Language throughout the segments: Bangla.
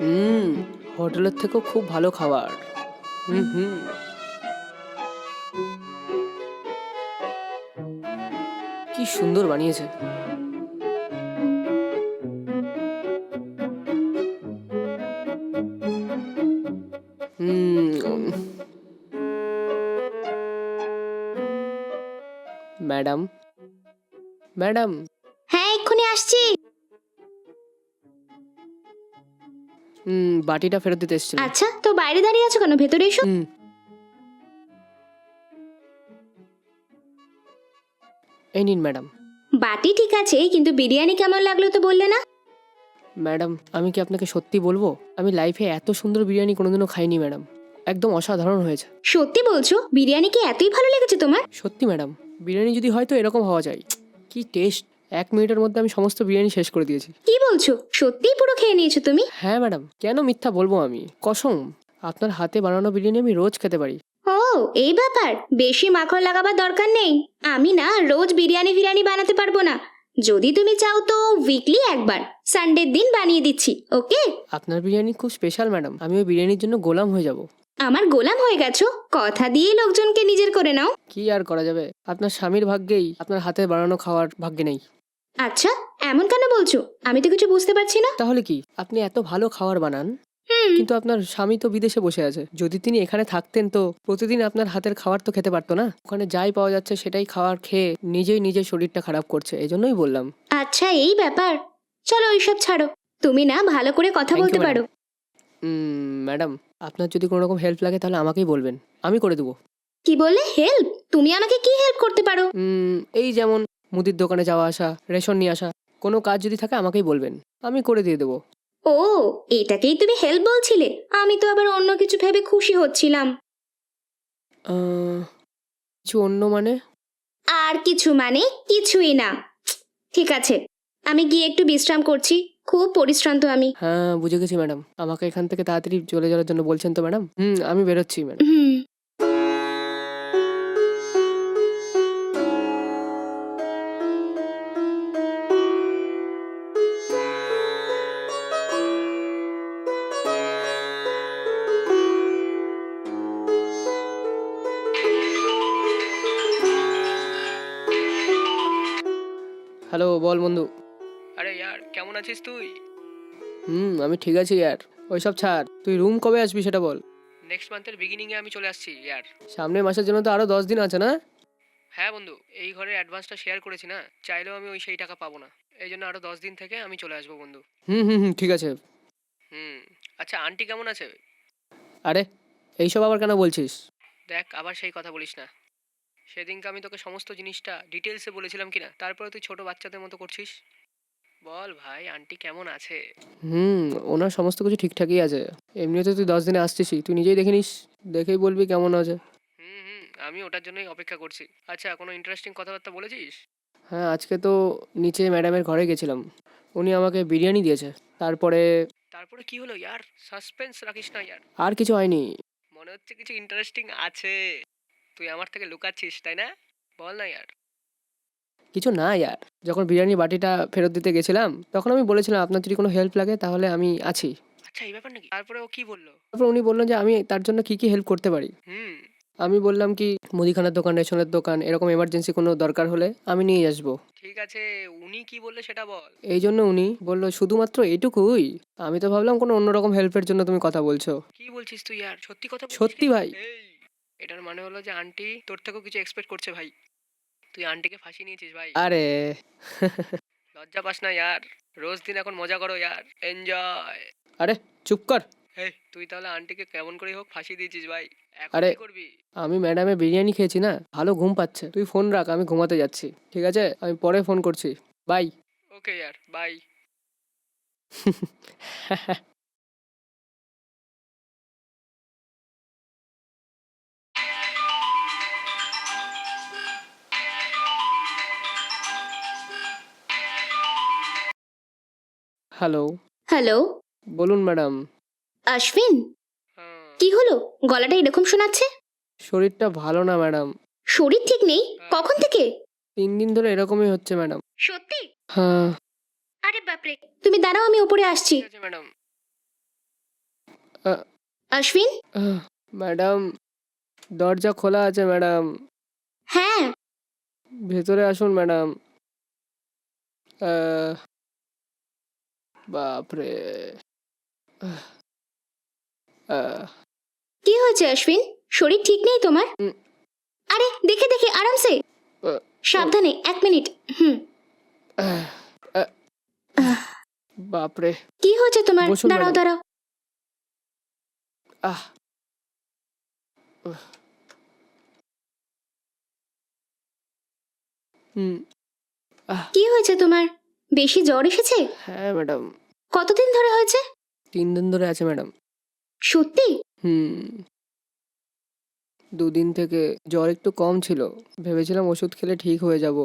হুম, হোটেলের থেকেও খুব ভালো খাবার। হুম হুম। কি সুন্দর বানিয়েছে। হুম। Madam, madam. হ্যাঁ, এক্ষুনি আসছি। বাটিটা ফেরত দিতে এসেছিলাম। আচ্ছা, তো বাইরে দাঁড়িয়ে আছো কেন? ভেতরে এসো। এই নিন ম্যাডাম। বাটি ঠিক আছে, কিন্তু বিরিয়ানি কেমন লাগলো তো বললে না? ম্যাডাম, আমি কি আপনাকে সত্যি বলবো, আমি লাইফে এত সুন্দর বিরিয়ানি কোনোদিনও খাইনি ম্যাডাম। একদম অসাধারণ হয়েছে। সত্যি বলছো? বিরিয়ানি কি এতই ভালো লেগেছে তোমার? সত্যি ম্যাডাম, বিরিয়ানি যদি হয় তো এরকম হওয়া যায়। কি টেস্ট! 1 মিনিটের মধ্যে আমি সমস্ত বিরিয়ানি শেষ করে দিয়েছি। কি বলছো? সত্যিই পুরো খেয়ে নিয়েছো তুমি? হ্যাঁ ম্যাডাম, কেন মিথ্যা বলবো আমি? কসম, আপনার হাতে বানানো বিরিয়ানি আমি রোজ খেতে পারি। ও, এই ব্যাপার। বেশি মাখন লাগাবার দরকার নেই। আমি না রোজ বিরিয়ানি বানাতে পারবো না। যদি তুমি চাও তো উইকলি একবার, সানডের দিন বানিয়ে দিচ্ছি, ওকে? আপনার বিরিয়ানি খুব স্পেশাল ম্যাডাম, আমি ওই বিরিয়ানির জন্য গোলাম হয়ে যাব। আমার গোলাম হয়ে গেছো? কথা দিয়ে লোকজনকে নিজের করে নাও। কি আর করা যাবে, আপনার স্বামীর ভাগ্যেই আপনার হাতে বানানো খাওয়ার ভাগ্যে নেই। আচ্ছা, এমন কেন বলছো? আমি তো কিছু বুঝতে পারছি না। তাহলে কি, আপনি এত ভালো খাবার বানান, কিন্তু আপনার স্বামী তো বিদেশে বসে আছে। যদি তিনি এখানে থাকতেন তো প্রতিদিন আপনার হাতের খাবার তো খেতে পারতো না। ওখানে যাই পাওয়া যাচ্ছে সেটাই খাবার খেয়ে নিজেই নিজের শরীরটা খারাপ করছে, এই জন্যই বললাম। আচ্ছা, এই ব্যাপার। চলো ওইসব ছাড়ো। তুমি না ভালো করে কথা Thank you, বলতে madam. পারো। ম্যাডাম, আপনার যদি কোনো রকম হেল্প লাগে তাহলে আমাকেই বলবেন, আমি করে দেবো। কি বললে? হেল্প? তুমি আমাকে কি হেল্প করতে পারো? এই যেমন মুদির দোকানে যাওয়া আসা, রেশন নিয়ে আসা, কোনো কাজ যদি থাকে আমাকেই বলবেন, আমি করে দিয়ে দেবো। ও, এটাকেই তুমি হেল্প বলছিলে? আমি তো আবার অন্য কিছু ভেবে খুশি হচ্ছিলাম। আহ, কিছু অন্য মানে? আর কিছু মানে কিছুই না। ঠিক আছে, আমি গিয়ে একটু বিশ্রাম করছি। খুব পরিশ্রান্ত আমি। হ্যাঁ, বুঝে গেছি ম্যাডাম, আমাকে এখান থেকে তাড়াতাড়ি চলে যাওয়ার জন্য বলছেন তো ম্যাডাম। আমি বেরোচ্ছি ম্যাডাম। হুম। হ্যালো, বল বন্ধু। আরে ইয়ার, কেমন আছিস তুই? আমি ঠিক আছি ইয়ার। ওইসব ছাড়, তুই রুম কবে আসবি সেটা বল। নেক্সট মান্থের বিগিনিংয়ে আমি চলে আসছি ইয়ার। সামনের মাসের জন্য তো আরো 10 দিন আছে না? হ্যাঁ বন্ধু, এই ঘরের অ্যাডভান্সটা শেয়ার করেছি না, চাইলেও আমি সেই টাকা পাবো না। এই জন্য আরো 10 দিন থেকে আমি চলে আসবো বন্ধু। ঠিক আছে। হুম। আচ্ছা, আন্টি কেমন আছে? আরে, এইসব আবার কেন বলছিস? দেখ, আবার সেই কথা বলিস না। সেদিনকে আমি তোকে সমস্ত জিনিসটা ডিটেলসে বলেছিলাম কিনা, তারপরে তুই ছোট বাচ্চাদের মতো করছিস। বল ভাই, আন্টি কেমন আছে? ওনার সমস্ত কিছু ঠিকঠাকই আছে। এমনিতে তুই 10 দিনে আসছিসই, তুই নিজেই দেখে নিস, দেখেই বলবি কেমন আছে। আমি ওটার জন্যই অপেক্ষা করছি। আচ্ছা, কোনো ইন্টারেস্টিং কথাবার্তা বলেছিস? হ্যাঁ, আজকে তো নিচে ম্যাডামের ঘরে গেছিলাম, উনি আমাকে বিরিয়ানি দিয়েছে। তারপরে তারপরে কি হলো ইয়ার? সাসপেন্স রাখিস না ইয়ার। আর কিছু হয়নি। মনে হচ্ছে কিছু ইন্টারেস্টিং আছে, তুই আমার থেকে লুকাচ্ছিস তাই না? বল না ইয়ার। কিছু না ইয়ার, যখন বিরিয়ানি বাটিটা ফেরত দিতে গেছিলাম তখন আমি বলেছিলাম আপনার যদি কোনো হেল্প লাগে তাহলে আমি আছি। আচ্ছা, এই ব্যাপার নাকি? তারপরে ও কি বললো? তারপর উনি বললেন যে আমি তার জন্য কি কি হেল্প করতে পারি। আমি বললাম কি, মুদিখানার দোকান, রেশনের দোকান, এরকম এমার্জেন্সি কোনো দরকার হলে আমি নিয়ে আসবো। ঠিক আছে, উনি কি বললে সেটা বল। এই জন্য উনি বললো শুধুমাত্র এইটুকুই। আমি তো ভাবলাম কোনো অন্যরকম হেল্পের জন্য তুমি কথা বলছো। কি বলছিস তুই আর? সত্যি কথা বলছিস? সত্যি ভাই। এটার মানে হলো যে আন্টি তোর থেকেও কিছু এক্সপেক্ট করছে ভাই। তুই আন্টিকে ফাঁসিয়ে নিয়েছিস ভাই। আরে লজ্জা পাস না ইয়ার, রোজ দিন এখন মজা করো ইয়ার, এনজয়। আরে চুপ কর। তুই তাহলে আন্টিকে কেমন করে হোক ফাঁসিয়ে দিয়েছিস ভাই। এখন কি করবি? আমি ম্যাডামের বিরিয়ানি খেয়েছি না, ভালো ঘুম পাচ্ছে। তুই ফোন রাখ, আমি ঘুমাতে যাচ্ছি। ঠিক আছে, আমি পরে ফোন করছি। বাই। ওকে ইয়ার, বাই। হ্যালো। হ্যালো। বলুন ম্যাডাম। অশ্বিন, কি হলো? গলাটা এরকম শোনাচ্ছে। শরীরটা ভালো না ম্যাডাম। শরীর ঠিক নেই? কখন থেকে? 3 দিন ধরে এরকমই হচ্ছে ম্যাডাম। সত্যি? হ্যাঁ। আরে বাপরে, তুমি দাঁড়াও, আমি উপরে আসছি। ঠিক আছে ম্যাডাম। আহ, অশ্বিন। ম্যাডাম, দরজা খোলা আছে ম্যাডাম, হ্যাঁ, ভেতরে আসুন ম্যাডাম। আহ, বাপরে। আহ, আহ, কি হয়েছে অশ্বিন? শরীর ঠিক নেই তোমার? উম, আরে দেখে দেখে আরামসে, আহ, সাবধানে, 1 মিনিট। হুম। আহ, আহ, আহ, বাপরে। কি হয়েছে তোমার? বসুন দাঁড়াও ম্যাডাম। দাঁড়াও। আহ উহ, হুম। আহ, কি হয়েছে তোমার? বেশি জ্বর এসেছে? হ্যাঁ ম্যাডাম, কতদিন ধরে হয়েছে? 3 দিন ধরে আছে ম্যাডাম। সত্যি? হুম, 2 দিন থেকে জ্বর একটু কম ছিল, ভেবেছিলাম ওষুধ খেলে ঠিক হয়ে যাব,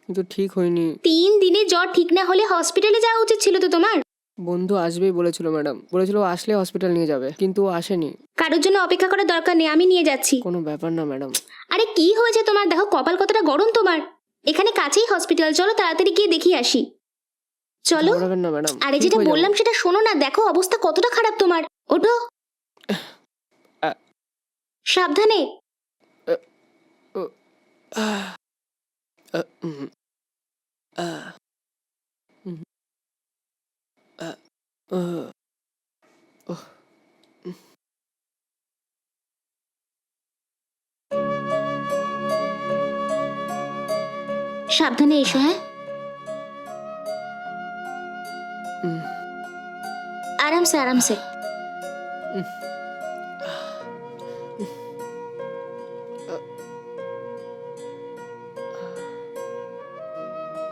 কিন্তু ঠিক হয়নি। 3 দিনে জ্বর ঠিক না হলে হসপিটালে যাওয়া উচিত ছিল তো তোমার। বন্ধু আসবেই বলেছিল ম্যাডাম, বলেছিল ও আসলে হসপিটাল নিয়ে যাবে, কিন্তু ও আসেনি। কারোর জন্য অপেক্ষা করার দরকার নেই, আমি নিয়ে যাচ্ছি। কোনো ব্যাপার না ম্যাডাম। আরে কি হয়েছে তোমার? দেখো কপাল কতটা গরম তোমার। এখানে কাছেই হসপিটাল, চলো তাড়াতাড়ি গিয়ে দেখিয়ে আসি। চলো। ঘাবড়াবেন না ম্যাডাম, আরে ঠিক যেটা হয়ে যাবো। বললাম সেটা শোনো না, দেখো অবস্থা কতটা খারাপ তোমার। ওঠো, আহ, সাবধানে। ও, আহ, উম, আহ, উম, আহ, উহ, উহ, উম। সাবধানে এসো, হ্যাঁ? উম, আরামসে আরামসে। উম,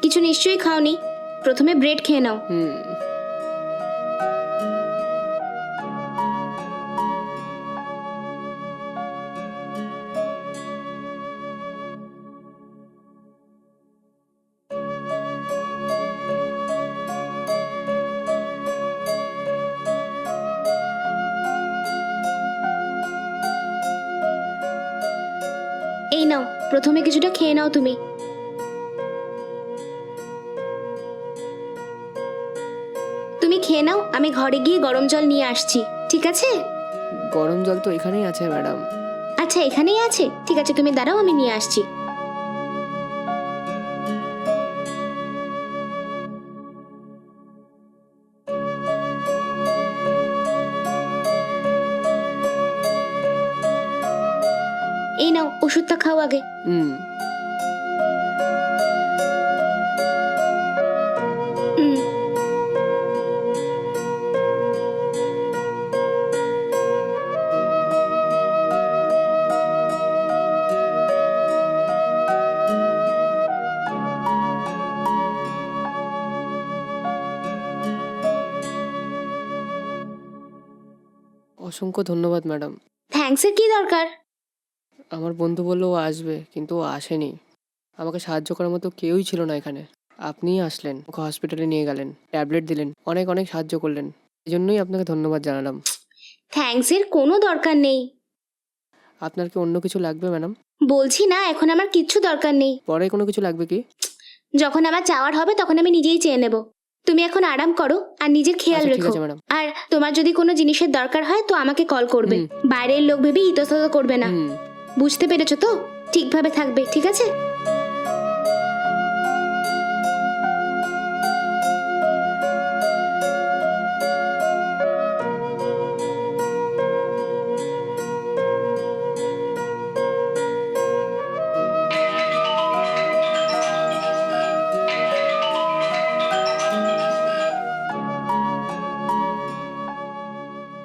কিছু নিশ্চয়ই খাওনি, প্রথমে ব্রেড খেয়ে নাও। হুম। এই নাও, প্রথমে কিছুটা খেয়ে নাও তুমি। তুমি খেয়ে নাও, আমি ঘরে গিয়ে গরম জল নিয়ে আসছি, ঠিক আছে? গরম জল তো এখানেই আছে ম্যাডাম। আচ্ছা, এখানেই আছে, ঠিক আছে, তুমি দাঁড়াও, আমি নিয়ে আসছি। এই নাও, ওষুধটা খাও আগে। হুম। হুম। অসংখ্য ধন্যবাদ ম্যাডাম। থ্যাঙ্কসের কি দরকার? আমার বন্ধু বললো ও আসবে, কিন্তু ও আসেনি। আমাকে সাহায্য করার মতো কেউই ছিল না এখানে। আপনিই আসলেন, ওকে হসপিটালে নিয়ে গেলেন, ট্যাবলেট দিলেন, অনেক অনেক সাহায্য করলেন। এই জন্যই আপনাকে ধন্যবাদ জানালাম। থ্যাঙ্কসের কোনো দরকার নেই। আপনার কি অন্য কিছু লাগবে ম্যাডাম? বলছি না, এখন আমার কিচ্ছু দরকার নেই। পরে কোনো কিছু লাগবে কি? যখন আমার চাওয়ার হবে তখন আমি নিজেই চেয়ে নেব। তুমি এখন আরাম করো আর নিজের খেয়াল আচ্ছা, ঠিক রেখো। আছে ম্যাডাম। আর তোমার যদি কোনো জিনিসের দরকার হয় তো আমাকে কল করবে। হুম। বাইরের লোক ভেবে ইতস্তত করবে না। হুম। বুঝতে পেরেছো তো? ঠিকভাবে থাকবে, ঠিক আছে?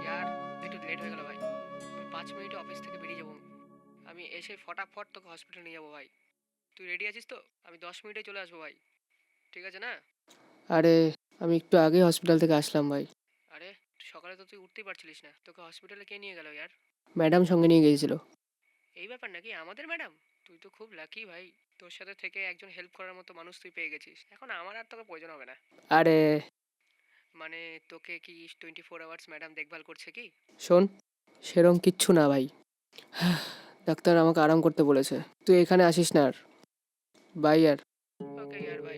ইয়ার, একটু লেট হয়ে গেল ভাই। আমি 5 মিনিটে অফিস থেকে বেরিয়ে যাবো। আমি এসে ফটাফট তোকে হসপিটাল নিয়ে যাবো ভাই। তুই রেডি আছিস তো? আমি 10 মিনিটে চলে আসবো ভাই, ঠিক আছে না? আরে, আমি একটু আগে হসপিটাল থেকে আসলাম ভাই। আরে, সকালে তো তুই উঠতেই পারছিলিস না, তোকে হসপিটালে কে নিয়ে গেল ইয়ার? ম্যাডাম সঙ্গে নিয়ে গিয়েছিল। এই ব্যাপার নাকি? আমাদের ম্যাডাম? তুই তো খুব লাকি ভাই, তোর সাথে থেকে একজন হেল্প করার মতো মানুষ তুই পেয়ে গেছিস। এখন আমার আর তোকে প্রয়োজন হবে না। আরে, মানে তোকে কি 24 আওয়ার্স ম্যাডাম দেখভাল করছে কি? শোন, সেরম কিচ্ছু না ভাই। ডাক্তার আমাকে আরাম করতে বলেছে, তুই এখানে আসিস না আর। বাই ইয়ার। ওকে ইয়ার, বাই।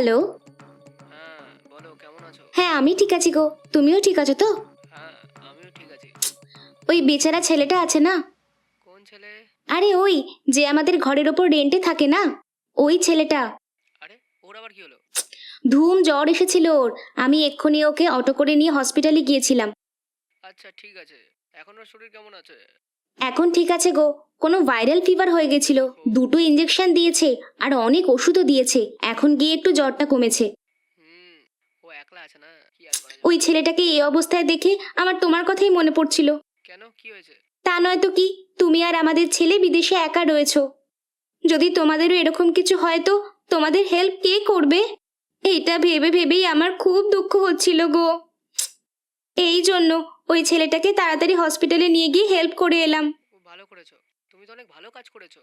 হ্যালো। হ্যাঁ বলো, কেমন আছো? হ্যাঁ আমি ঠিক আছি গো, তুমিও ঠিক আছো তো? হ্যাঁ আমিও ঠিক আছি। ওই বেচারা ছেলেটা আছে না, কোন ছেলে? আরে ওই যে আমাদের ঘরের ওপর রেন্টে থাকে না, ওই ছেলেটা। আরে ওর আবার কি হলো? ধুম জ্বর এসেছিল ওর, আমি এক্ষুনি ওকে অটো করে নিয়ে হসপিটালে গিয়েছিলাম। আচ্ছা ঠিক আছে, এখন ওর শরীর কেমন আছে? এখন ঠিক আছে গো, কোনো ভাইরাল ফিভার হয়ে গেছিল, 2টো ইঞ্জেকশন দিয়েছে আর অনেক ওষুধও দিয়েছে, এখন গিয়ে একটু জ্বরটা কমেছে। হুম, ও একলা আছে না, কি আর করা যাবে। ওই ছেলেটাকে এই অবস্থায় দেখে আমার তোমার কথাই মনে পড়ছিল। কেন, কি হয়েছে? তা নয় তো কি, তুমি আর আমাদের ছেলে বিদেশে একা রয়েছো, যদি তোমাদেরও এরকম কিছু হয় তো তোমাদের হেল্প কে করবে? এটা ভেবে ভেবেই আমার খুব দুঃখ হচ্ছিল গো। এই জন্য ওই ছেলেটাকে তাড়াতাড়ি হসপিটালে নিয়ে গিয়ে হেল্প করে এলাম। ও ভালো করেছো, তুমি তো অনেক ভালো কাজ করেছো।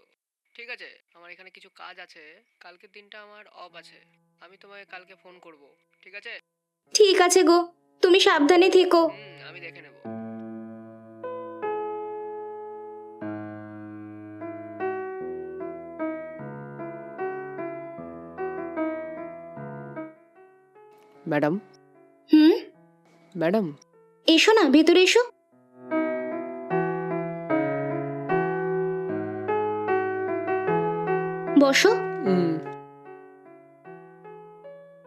ঠিক আছে, আমার এখানে কিছু কাজ আছে, কালকের দিনটা আমার অফ আছে, আমি তোমাকে কালকে ফোন করব, ঠিক আছে? ঠিক আছে গো, তুমি সাবধানে থেকো। আমি দেখে নেব। ম্যাডাম, হুম, ম্যাডাম, এসো না, ভেতরে এসো। বসো।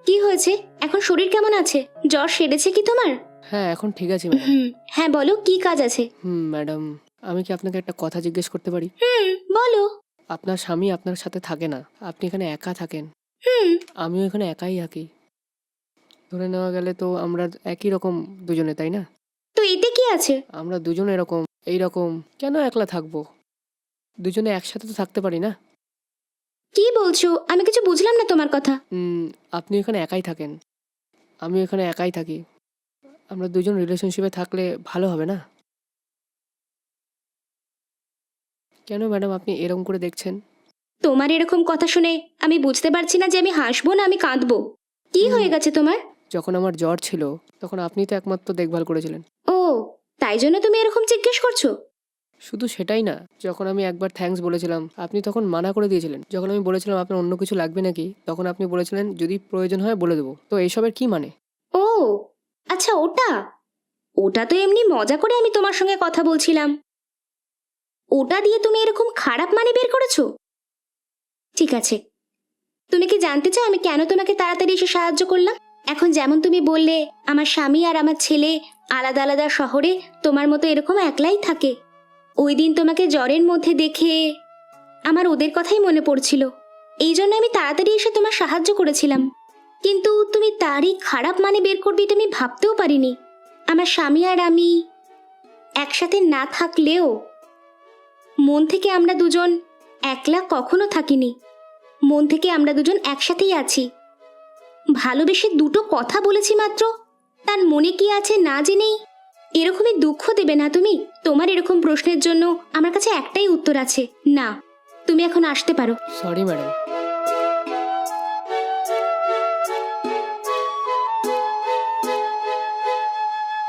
কি হয়েছে, এখন শরীর কেমন আছে? জ্বর সেরেছে কি তোমার? হ্যাঁ এখন ঠিক আছে ম্যাডাম। হ্যাঁ বলো, কি কাজ আছে? ম্যাডাম, আমি কি আপনাকে একটা কথা জিজ্ঞেস করতে পারি? বলো। আপনার স্বামী আপনার সাথে থাকে না, আপনি এখানে একা থাকেন, আমিও এখানে একাই থাকি, ধরে নেওয়া গেলে তো আমরা একই রকম দুজনে, তাই না? তো এতে কি আছে? আমরা দুজনে এরকম, এই রকম কেন একলা থাকবো? দুজনে একসাথে তো থাকতে পারি না? কি বলছো, আমি কিছু বুঝলাম না তোমার কথা। আপনি এখানে একাই থাকেন, আমি এখানে একাই থাকি, আমরা দুজন রিলেশনশিপে থাকলে ভালো হবে না? কেন ম্যাডাম আপনি এরকম করে দেখছেন? তোমার এরকম কথা শুনে আমি বুঝতে পারছি না যে আমি হাসবো না আমি কাঁদবো। কি হয়ে গেছে তোমার? যখন আমার জ্বর ছিল তখন আপনি তো একমাত্র দেখভাল করেছিলেন। ও, তাই জন্য তুমি এরকম জিজ্ঞেস করছো? শুধু সেটাই না, যখন আমি একবার থ্যাঙ্কস বলেছিলাম আপনি তখন মানা করে দিয়েছিলেন। যখন আমি বলেছিলাম আপনার অন্য কিছু লাগবে নাকি, তখন আপনি বলেছিলেন যদি প্রয়োজন হয় বলে দেবো। তো এইসবের কি মানে? ও আচ্ছা, ওটা ওটা তো এমনি মজা করে আমি তোমার সঙ্গে কথা বলছিলাম, ওটা দিয়ে তুমি এরকম খারাপ মানে বের করেছো? ঠিক আছে, তুমি কি জানতে চাও আমি কেন তোমাকে তাড়াতাড়ি এসে সাহায্য করলাম? এখন যেমন তুমি বললে আমার স্বামী আর আমার ছেলে আলাদা আলাদা শহরে তোমার মতো এরকম একলাই থাকে, ওই দিন তোমাকে জ্বরের মধ্যে দেখে আমার ওদের কথাই মনে পড়ছিল, এই জন্য আমি তাড়াতাড়ি এসে তোমার সাহায্য করেছিলাম। কিন্তু তুমি তারই খারাপ মানে বের করবে এটা আমি ভাবতেও পারিনি। আমার স্বামী আর আমি একসাথে না থাকলেও মন থেকে আমরা দুজন একলা কখনো থাকিনি, মন থেকে আমরা দুজন একসাথেই আছি। ভালোবেসে 2টো কথা বলেছি মাত্র, তার মনে কি আছে না জেনেই এরকমই দুঃখ দেবে না তুমি? তোমার এরকম প্রশ্নের জন্য আমার কাছে একটাই উত্তর আছে, না। তুমি এখন আসতে পারো। Sorry madam.